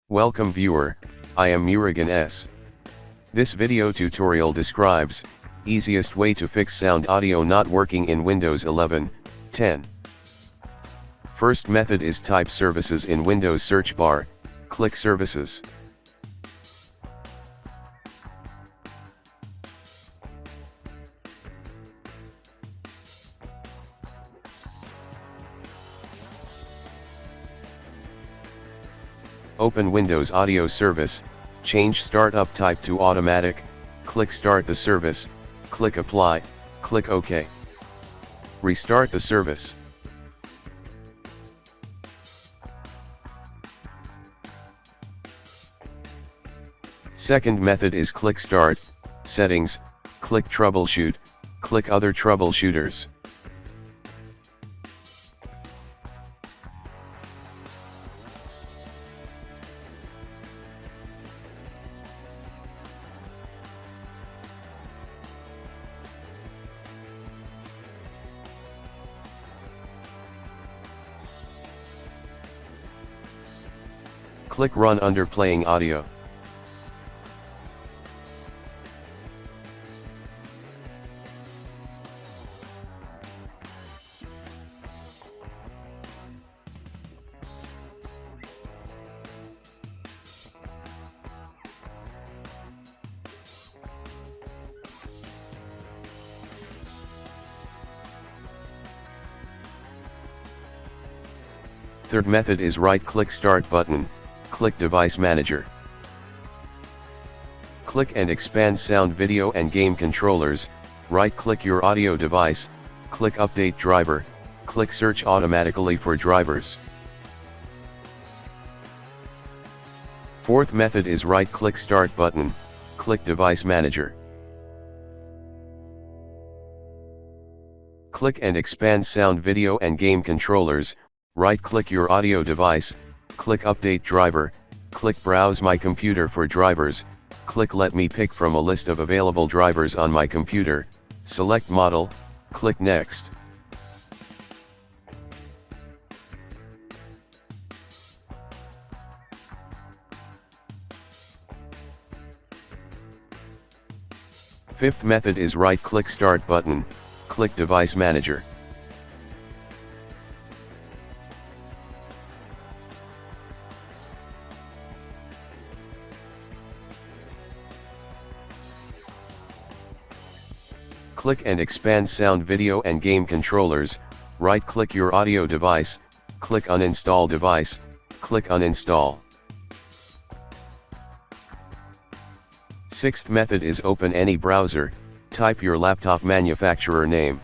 Welcome viewer, I am Murugan S. This video tutorial describes easiest way to fix sound audio not working in Windows 11, 10. First method is type services in Windows search bar, click services. Open Windows Audio Service, change Startup type to Automatic, click Start the service, click Apply, click OK. Restart the service. Second method is click Start, Settings, click Troubleshoot, click Other Troubleshooters. Click Run under Playing Audio. Third method is right-click Start button, click Device Manager. Click and expand Sound, Video and Game Controllers, right-click your audio device, click Update Driver, click Search automatically for drivers. Fourth method is right-click Start button, click Device Manager. Click and expand Sound, Video and Game Controllers, right-click your audio device, click Update Driver, click Browse My Computer for drivers, click Let me pick from a list of available drivers on my computer, select Model, click Next. Fifth method is right-click Start button, click Device Manager. Click and expand Sound, Video and Game Controllers, right-click your audio device, click Uninstall Device, click Uninstall. Sixth method is open any browser, type your laptop manufacturer name.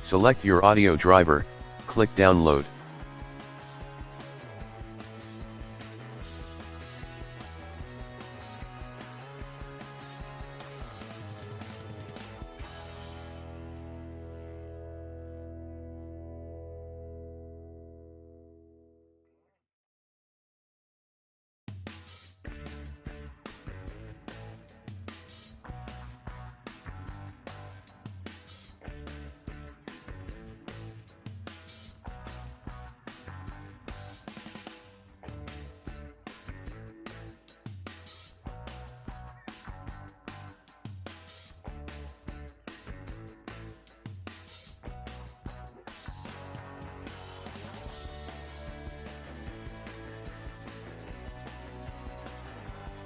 Select your audio driver, click Download.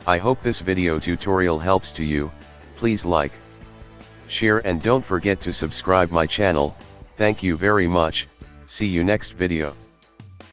I hope this video tutorial helps to you. Please like, share and don't forget to subscribe my channel. Thank you very much, see you next video.